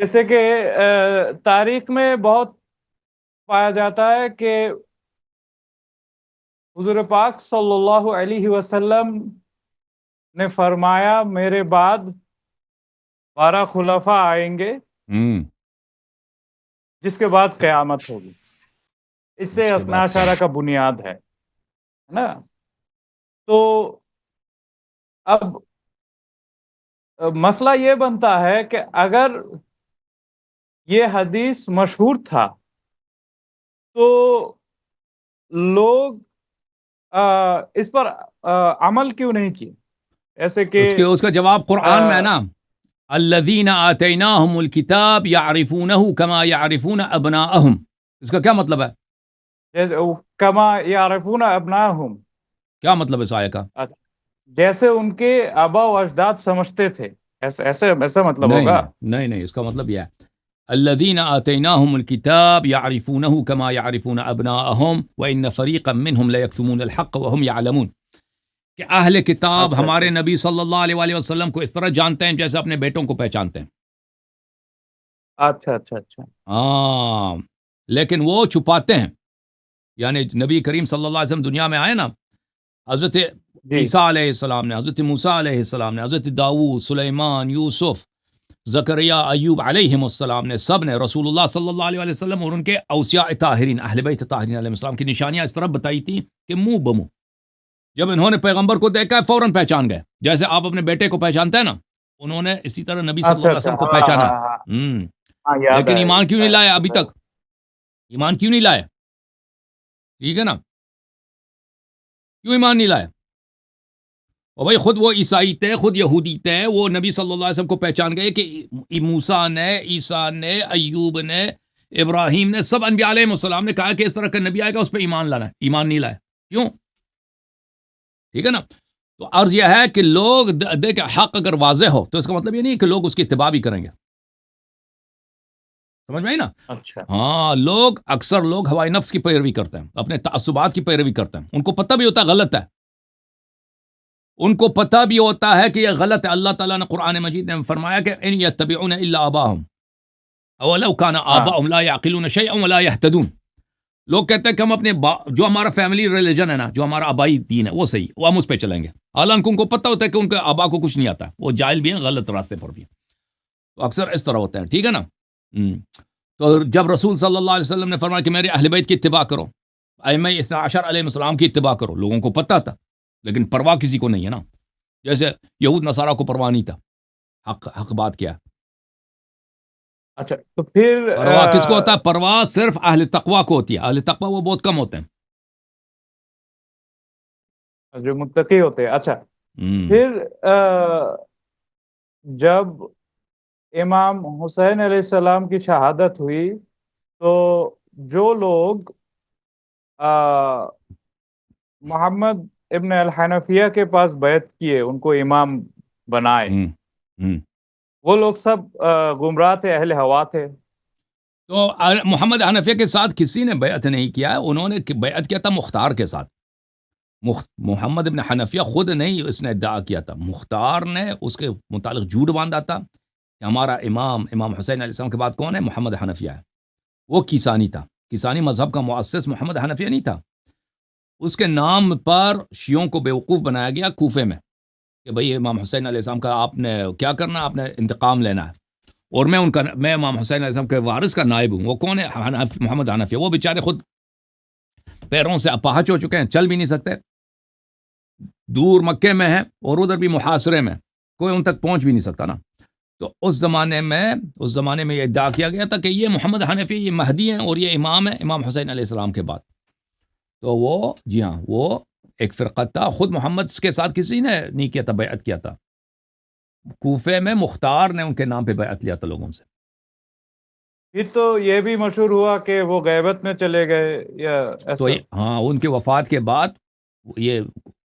جیسے کہ تاریخ میں بہت پایا جاتا ہے کہ حضور پاک صلی اللہ علیہ وسلم نے فرمایا میرے بعد 12 خلفاء آئیں گے ہوں جس کے بعد قیامت ہوگی. اس سے اس کے اثنا بعد اشارہ کا بنیاد ہے نا. تو اب مسئلہ یہ بنتا ہے کہ اگر یہ حدیث مشہور تھا تو لوگ اس پر عمل کیوں نہیں کیے؟ ایسے کہ اس کا جواب قرآن میں ہے نا، الذین آتیناہم الکتاب یعرفونہ کما یعرفون ابناءہم. اس کا کیا مطلب ہے؟ کما یعرفون ابناہم، کیا مطلب ہے اس آیہ کا؟ جیسے ان کے آبا و اجداد سمجھتے تھے، ایسا مطلب نہیں ہوگا. نہیں، اس کا مطلب یہ ہے الذین آتیناہم الکتاب یعرفونہ کما یعرفون ابناءہم وان فریقا منہم لیکتمون الحق وہم یعلمون. کہ اہل کتاب اچھا ہمارے اچھا نبی صلی اللہ علیہ وآلہ وسلم کو اس طرح جانتے ہیں جیسے اپنے بیٹوں کو پہچانتے ہیں. اچھا اچھا اچھا ہاں، لیکن وہ چھپاتے ہیں. یعنی نبی کریم صلی اللہ علیہ وسلم دنیا میں آئے نا، حضرت جی عیسیٰ علیہ السلام نے، حضرت موسیٰ علیہ السلام نے، حضرت داؤد، سلیمان، یوسف، زکریا، ایوب علیہ السلام نے، سب نے رسول اللہ صلی اللہ علیہ وآلہ وسلم اور ان کے اوصیاء طاہرین اہل بیت طاہرین علیہ السلام کی نشانیاں اس طرح بتائی تھی کہ منہ بمو جب انہوں نے پیغمبر کو دیکھا فوراً پہچان گئے. جیسے آپ اپنے بیٹے کو پہچانتے ہیں نا، انہوں نے اسی طرح نبی صلی اللہ اچھا علیہ اچھا وسلم کو ہاں پہچانا. ہاں ہاں ہاں، یاد لیکن ہے ایمان کیوں نہیں لائے ابھی یاد ہے. تک؟ ایمان کیوں نہیں لائے؟ ٹھیک ہے نا، کیوں ایمان نہیں لائے؟ اور بھائی خود وہ عیسائی تھے، خود یہودی تھے، وہ نبی صلی اللہ علیہ وسلم کو پہچان گئے کہ موسیٰ نے، عیسیٰ نے، ایوب نے، ابراہیم نے، سب انبیاء علیہ السلام نے کہا کہ اس طرح کا نبی آئے گا، اس پہ ایمان لانا ہے. ایمان نہیں لائے. کیوں؟ ٹھیک ہے نا. تو عرض یہ ہے کہ لوگ دیکھیں، حق اگر واضح ہو تو اس کا مطلب یہ نہیں کہ لوگ اس کی اتباع بھی کریں گے. سمجھ میں آئی نا؟ اچھا ہاں، اکثر لوگ ہوائی نفس کی پیروی کرتے ہیں، اپنے تعصبات کی پیروی کرتے ہیں. ان کو پتہ بھی ہوتا ہے غلط ہے، ان کو پتہ بھی ہوتا ہے کہ یہ غلط ہے. اللہ تعالیٰ نے قرآن مجید میں فرمایا کہ ان یتبعون الا آباءہم اولو کان ہاں آباؤہم لا یعقلون شیئا ولا یہتدون. لوگ کہتے ہیں کہ ہم اپنے جو ہمارا فیملی ریلیجن ہے نا، جو ہمارا آبائی دین ہے وہ صحیح، وہ ہم اس پہ چلیں گے. حالانکہ ان کو پتہ ہوتا ہے کہ ان کے آبا کو کچھ نہیں آتا، وہ جاہل بھی ہیں، غلط راستے پر بھی ہیں. تو اکثر اس طرح ہوتے ہیں. ٹھیک ہے نا. تو جب رسول صلی اللہ علیہ وسلم نے فرمایا کہ میرے اہل بیت کی اتباع کرو، ائمہ اثنا عشر علیہ السلام کی اتباع کرو، لوگوں کو پتہ تھا لیکن پرواہ کسی کو نہیں ہے نا. جیسے یہود نصارہ کو پرواہ نہیں تھا. حق بات کیا ہے؟ اچھا. تو پھر پرواہ کس کو ہوتا ہے؟ پرواہ صرف اہل تقوی کو ہوتی ہے. اہل تقوی وہ بہت کم ہوتے ہیں. جو متقی ہوتے ہیں. اچھا ہم۔ پھر جب امام حسین علیہ السلام کی شہادت ہوئی تو جو لوگ محمد ابن الحنفیہ کے پاس بیعت کیے، ان کو امام بنائے، ہم۔ ہم۔ وہ لوگ سب گمراہ تھے، اہل ہوا تھے. تو محمد حنفیہ کے ساتھ کسی نے بیعت نہیں کیا ہے، انہوں نے بیعت کیا تھا مختار کے ساتھ. محمد ابن حنفیہ خود نہیں اس نے ادعا کیا تھا، مختار نے اس کے متعلق جھوٹ باندھا تھا کہ ہمارا امام حسین علیہ السلام کے بعد کون ہے؟ محمد حنفیہ ہے. وہ کیسانی تھا، کیسانی مذہب کا مؤسس محمد حنفیہ نہیں تھا. اس کے نام پر شیعوں کو بیوقوف بنایا گیا کوفے میں کہ بھئی امام حسین علیہ السلام کا آپ نے کیا کرنا، آپ نے انتقام لینا ہے. اور میں امام حسین علیہ السلام کے وارث کا نائب ہوں. وہ کون ہے؟ محمد حنفیہ. وہ بیچارے خود پیروں سے اپاہج ہو چکے ہیں، چل بھی نہیں سکتے، دور مکے میں ہیں اور ادھر بھی محاصرے میں، کوئی ان تک پہنچ بھی نہیں سکتا نا. تو اس زمانے میں یہ ادعا کیا گیا تھا کہ یہ محمد حنفی، یہ مہدی ہیں اور یہ امام ہے امام حسین علیہ السلام کے بعد. تو وہ جی ہاں، وہ ایک فرقہ تھا. خود محمد کے ساتھ کسی نے نہیں کیا تھا، بیعت کیا تھا. کوفے میں مختار نے ان کے نام پہ بیعت لیا تھا لوگوں سے. پھر تو یہ بھی مشہور ہوا کہ وہ غیبت میں چلے گئے یا تو ایسا. ہاں، ان کے وفات کے بعد یہ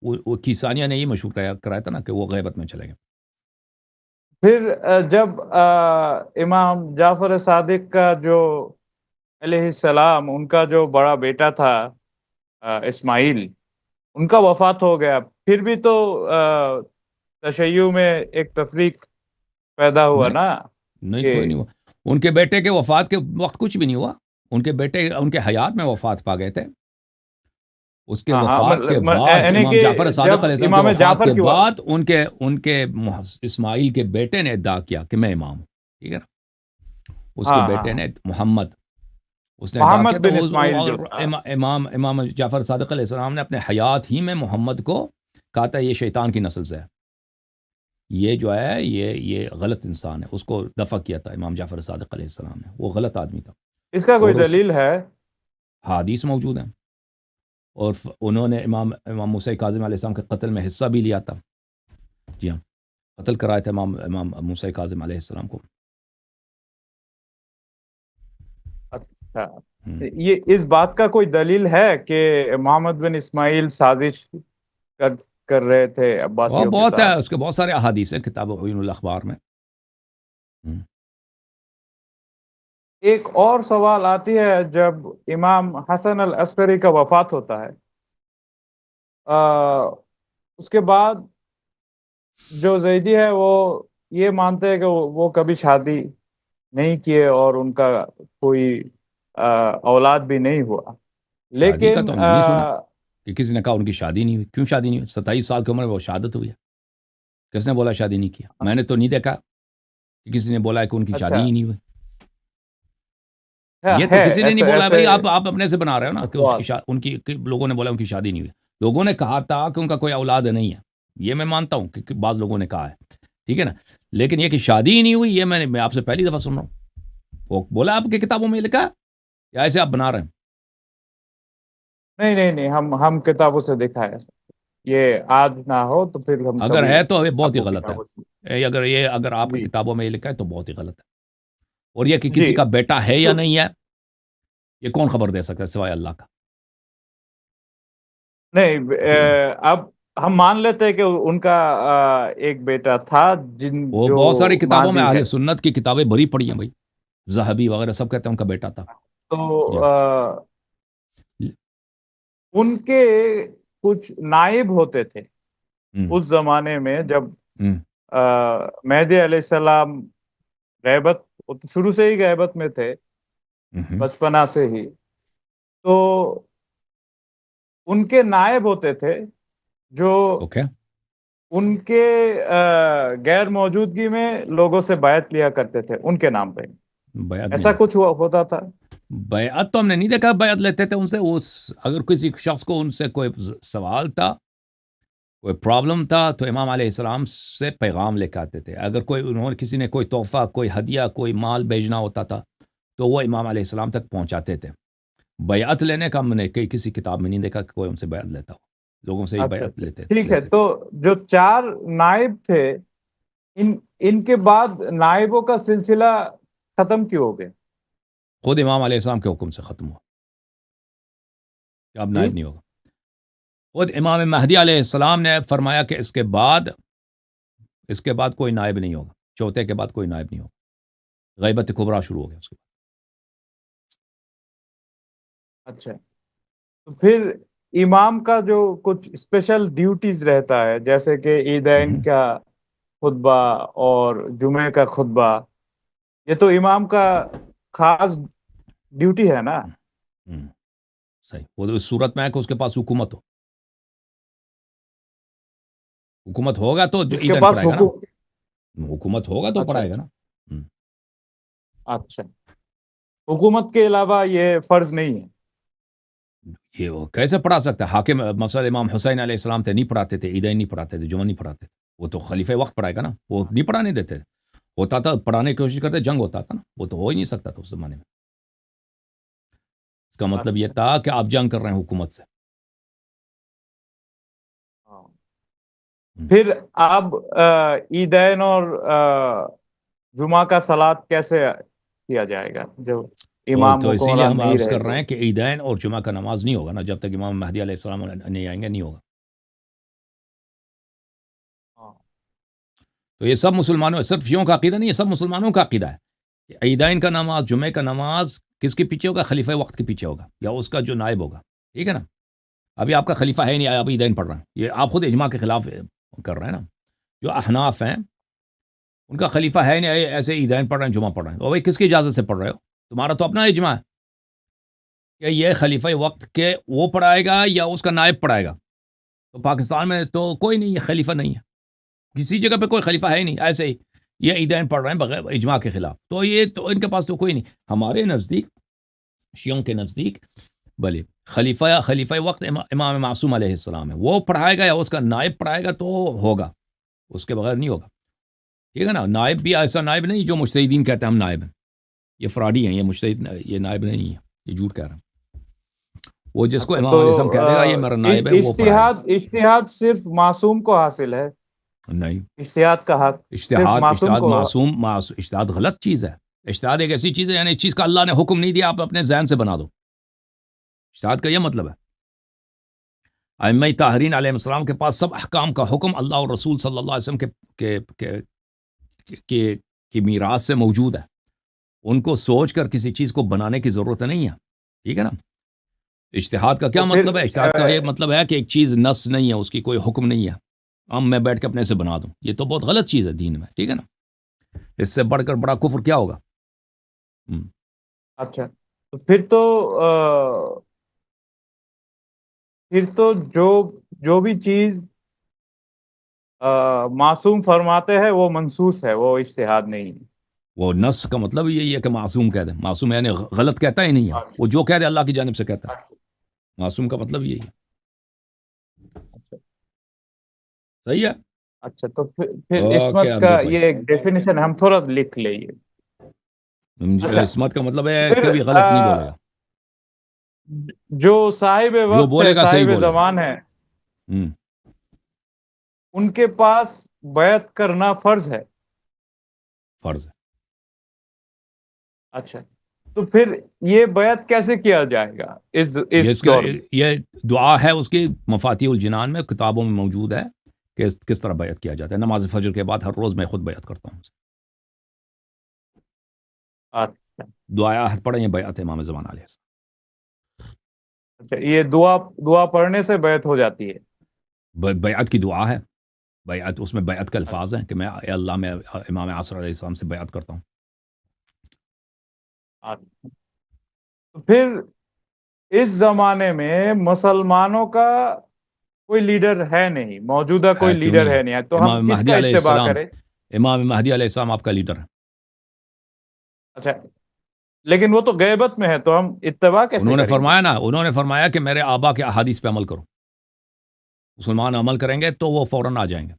وہ کیسانیہ نے یہ مشہور کرایا تھا نا کہ وہ غیبت میں چلے گئے. پھر جب امام جعفر صادق کا جو علیہ السلام، ان کا جو بڑا بیٹا تھا اسماعیل، ان کا وفات ہو گیا، پھر بھی تو تشیع میں ایک تفریق پیدا ہوا نہیں نا نہیں، کہ کوئی نہیں ہوا. ان کے بیٹے کے وفات کے وقت کچھ بھی نہیں ہوا، ان کے بیٹے ان کے حیات میں وفات پا گئے تھے. اس کے ہاں ہاں، وفات کے بعد یعنی امام کہ جعفر صادق جب علیہ السلام کے امام وفات جعفر کے کی بعد ان کے اسماعیل کے بیٹے نے ادعا کیا کہ میں امام ہوں. ٹھیک ہے نا. اس کے ہاں ہاں بیٹے ہاں، نے محمد، اس نے ادعا محمد کیا. تو بن اسماعیل جو اور تھا. امام جعفر صادق علیہ السلام نے اپنے حیات ہی میں محمد کو کہا تھا یہ شیطان کی نسل سے ہے، یہ جو ہے یہ غلط انسان ہے. اس کو دفع کیا تھا امام جعفر صادق علیہ السلام نے. وہ غلط آدمی تھا. اس کا کوئی اور اس دلیل ہے؟ حدیث موجود ہیں. اور انہوں نے امام موسیٰ کاظم علیہ السلام کے قتل میں حصہ بھی لیا تھا. جی ہاں، قتل کرائے تھے امام موسیٰ کاظم علیہ السلام کو. اچھا، ہم۔ یہ اس بات کا کوئی دلیل ہے کہ محمد بن اسماعیل سازش کر کر رہے تھے وہ عباسیوں کے بہت ہے، ساتھ؟ اس کے بہت سارے احادیث ہیں کتاب عیون الاخبار میں. ہم۔ ایک اور سوال آتی ہے جب امام حسن العسکری کا وفات ہوتا ہے، اس کے بعد جو زیدی ہے وہ یہ مانتے ہیں کہ وہ کبھی شادی نہیں کیے اور ان کا کوئی اولاد بھی نہیں ہوا. شادی کا لیکن تو ہم نے نہیں سنا کہ کسی نے کہا ان کی شادی نہیں ہوئی. کیوں شادی نہیں ہوئی؟ 27 سال کی عمر میں وہ شہادت ہوئی ہے. کس نے بولا شادی نہیں کیا؟ میں نے تو نہیں دیکھا کہ کسی نے بولا ہے کہ ان کی شادی اچھا، ہی نہیں ہوئی. یہ تو ہے کسی نے نہیں ایسے بولا ہے ایسے بھائی. آپ اپنے سے بنا رہے ہو نا کہ اس اقوال. کی ان کی لوگوں نے بولا ان کی شادی نہیں ہوئی. لوگوں نے کہا تھا کہ ان کا کوئی اولاد نہیں ہے. یہ میں مانتا ہوں کہ بعض لوگوں نے کہا ہے. ٹھیک ہے نا. لیکن یہ کہ شادی ہی نہیں ہوئی، یہ میں آپ سے پہلی دفعہ سن رہا ہوں. وہ بولا آپ کی کتابوں میں لکھا ہے یا ایسے آپ بنا رہے ہیں؟ نہیں نہیں نہیں، ہم کتابوں سے دکھا ہے. یہ آج نہ ہو تو پھر ہم اگر کبھی ہے تو یہ بہت ہی آپ کو غلط کتابوں سے. ہے. اگر آپ کی جی کتابوں میں یہ لکھا ہے تو بہت ہی غلط ہے. اور یہ کہ کسی جی. کا بیٹا ہے یا تو نہیں ہے، یہ کون خبر دے سکتا ہے سوائے اللہ کا. نہیں، ٹھیک ہے نا. اب ہم مان لیتے ہیں کہ ان کا ایک بیٹا تھا وہ جو بہت ساری کتابوں میں مہدی ہے. اہل سنت کی کتابیں بھری پڑی ہیں بھائی. ذہبی وغیرہ سب کہتے ہیں ان کا بیٹا تھا. تو جی ان کے کچھ نائب ہوتے تھے ہاں. اس زمانے میں جب ہوں. مہدی علیہ السلام غیبت، وہ تو شروع سے ہی غیبت میں تھے، ہوں. بچپنا سے ہی. تو ان کے نائب ہوتے تھے جو اوکے. ان کے غیر موجودگی میں لوگوں سے بیعت لیا کرتے تھے ان کے نام پہ. بیعت نہیں ایسا لیتے. کچھ ہوتا تھا؟ بیعت تو ہم نے نہیں دیکھا بیعت لیتے تھے ان سے. اگر کسی شخص کو ان سے کوئی سوال تھا، کوئی پرابلم تھا، تو امام علیہ السلام سے پیغام لے کے آتے تھے. اگر کسی نے کوئی تحفہ، کوئی ہدیہ، کوئی مال بھیجنا ہوتا تھا تو وہ امام علیہ السلام تک پہنچاتے تھے. بیعت لینے کا ہم نے کسی کتاب میں نہیں دیکھا کہ کوئی ان سے بیعت لیتا ہو. لوگوں سے ہی اچھا بیعت اچھا، ٹھیک ہے. لیتے تو تھے. جو 4 نائب تھے، ان کے بعد نائبوں کا سلسلہ ختم کیوں ہو گیا؟ خود امام علیہ السلام کے حکم سے ختم ہوا کہ اب جی نائب نہیں ہوگا. خود امام مہدی علیہ السلام نے فرمایا کہ اس کے بعد کوئی نائب نہیں ہوگا. چوتھے کے بعد کوئی نائب نہیں ہوگا. غیبت کبریٰ شروع ہو گیا اس کے بعد. اچھا. تو پھر امام کا جو کچھ اسپیشل ڈیوٹیز رہتا ہے جیسے کہ عیدین ہوں. کا خطبہ اور جمعے کا خطبہ، یہ تو امام کا خاص ڈیوٹی ہے نا؟ ہوں. صحیح. وہ تو اس صورت میں ہے کہ اس کے پاس حکومت ہوگا تو جو جس کے عیدن پاس پڑھائے گا نا. حکومت. حکومت ہوگا تو اچھا پڑھائے گا اچھا نا. ہوں. اچھا. حکومت کے علاوہ یہ فرض نہیں ہے؟ یہ وہ کیسے پڑھا سکتا ہے؟ حاکم مثلا امام حسین علیہ السلام تھے، نہیں پڑھاتے تھے عیدین، نہیں پڑھاتے تھے جمعہ، نہیں پڑھاتے تھے. وہ تو خلیفہ وقت پڑھائے گا نا. وہ نہیں پڑھانے دیتے. ہوتا تھا پڑھانے کی کوشش کرتے، جنگ ہوتا تھا نا. وہ تو ہو ہی نہیں سکتا تھا اس زمانے میں. اس کا مطلب یہ اچھا. تھا کہ آپ جنگ کر رہے ہیں حکومت سے. ہاں. پھر اب عیدین اور جمعہ کا صلات کیسے کیا جائے گا جب وہ امام تو اسی لیے حکمران ہم نہیں عرض رہے کر رہے تو؟ ہیں کہ عیدین اور جمعہ کا نماز نہیں ہوگا نا جب تک امام مہدی علیہ السلام نہیں آئیں گے. نہیں ہوگا. ہاں. تو یہ سب مسلمانوں، صرف شیعوں کا عقیدہ نہیں، یہ سب مسلمانوں کا عقیدہ ہے کہ عیدین کا نماز، جمعے کا نماز کس کے پیچھے ہوگا؟ خلیفہ وقت کے پیچھے ہوگا یا اس کا جو نائب ہوگا. ٹھیک ہے نا. ابھی آپ کا خلیفہ ہے نہیں، آپ عیدین پڑھ رہے ہیں. یہ آپ خود اجماع کے خلاف کر رہے ہیں نا. جو احناف ہیں ان کا خلیفہ ہے نہیں، ایسے عیدین پڑھ رہے ہیں، جمعہ پڑھ رہے ہیں، تو بھائی کس کی اجازت سے پڑھ رہے ہو؟ تمہارا تو اپنا اجماع ہے کہ یہ خلیفہ وقت کے وہ پڑھائے گا یا اس کا نائب پڑھائے گا. تو پاکستان میں تو کوئی نہیں، یہ خلیفہ نہیں ہے، کسی جگہ پہ کوئی خلیفہ ہے ہی نہیں. ایسے ہی یہ عیدین پڑھ رہے ہیں بغیر اجماع کے خلاف، تو یہ تو ان کے پاس تو کوئی نہیں. ہمارے نزدیک، شیعوں کے نزدیک، بھلے خلیفہ وقت امام معصوم علیہ السلام ہے، وہ پڑھائے گا یا اس کا نائب پڑھائے گا تو ہوگا، اس کے بغیر نہیں ہوگا. ٹھیک ہے نا. نائب بھی ایسا نائب نہیں جو مجتہدین کہتے ہیں ہم نائب ہیں، یہ فراڈی ہیں، یہ مجتہد، یہ نائب نہیں ہے، یہ جھوٹ کہہ رہے ہیں. وہ جس کو اچھا، امام تو علیہ السلام کہہ دے گا یہ میرا نائب ہے، وہ پڑھائے گا. اجتہاد صرف معصوم کو حاصل ہے؟ نہیں، اجتہاد کا حق صرف معصوم اجتہاد کو؟ اجتہاد غلط چیز ہے. اجتہاد ایک ایسی چیز ہے، یعنی چیز کا اللہ نے حکم نہیں دیا، آپ اپنے ذہن سے بنا دو. اجتہاد کا یہ مطلب ہے. ائمہ طاہرین علیہ السلام کے پاس سب احکام کا حکم اللہ اور رسول صلی اللہ علیہ وسلم کی میراث سے موجود ہے. ان کو سوچ کر کسی چیز کو بنانے کی ضرورت نہیں ہے. ٹھیک ہے نا. اجتہاد کا کیا تو پھر مطلب ہے؟ اجتہاد کا یہ مطلب ہے کہ ایک چیز نص نہیں ہے، اس کی کوئی حکم نہیں ہے، اب میں بیٹھ کے اپنے سے بنا دوں. یہ تو بہت غلط چیز ہے دین میں. ٹھیک ہے نا. اس سے بڑھ کر بڑا کفر کیا ہوگا؟ اچھا، تو پھر تو جو بھی چیز معصوم فرماتے ہیں وہ منسوس ہے، وہ اجتہاد نہیں ہے. وہ نص کا مطلب یہی ہے کہ معصوم کہہ دیں. معصوم یعنی غلط کہتا ہی نہیں ہے، وہ جو کہہ دے اللہ کی جانب سے کہتا ہے. معصوم کا مطلب یہی ہے. صحیح ہے. اچھا، تو پھر اوکے عصمت کا امجد بھائی، یہ ایک ڈیفینیشن ہم تھوڑا لکھ لیں. اچھا، عصمت کا مطلب ہے پھر کبھی غلط نہیں بولے گا، جو صاحب جو وقت ہے، بولے گا صحیح صاحب بولے گا. زمان ہے، ہم، ان کے پاس بیعت کرنا فرض ہے. فرض ہے. اچھا، تو پھر یہ بیعت کیسے کیا جائے گا یہ اس اس کا دور میں؟ یہ دعا ہے اس کی مفاتیح الجنان میں، کتابوں میں موجود ہے کہ کس طرح بیعت کیا جاتا ہے. نماز فجر کے بعد ہر روز میں خود بیعت کرتا ہوں. اچھا دعا پڑھیں، یہ بیعت ہے امام زمان علیہ السلام. اچھا، یہ دعا پڑھنے سے بیعت ہو جاتی ہے؟ بیعت کی دعا ہے. بیعت، اس میں بیعت کے الفاظ ہیں کہ میں اے اللہ میں امام عصر علیہ السلام سے بیعت کرتا ہوں. اچھا، تو پھر اس زمانے میں مسلمانوں کا کوئی لیڈر ہے نہیں، موجودہ کوئی ہے کیوں لیڈر نہیں ہے ہے؟ نہیں، تو ہم امام کس کا مہدی علیہ اتباع السلام، کریں؟ امام مہدی علیہ السلام آپ کا لیڈر ہے. اچھا، لیکن وہ تو غیبت میں ہے، تو ہم اتباع کیسے کریں گے؟ انہوں نے فرمایا کہ میرے آبا کے احادیث پہ عمل کرو. مسلمان عمل کریں گے تو وہ فوراً آ جائیں گے.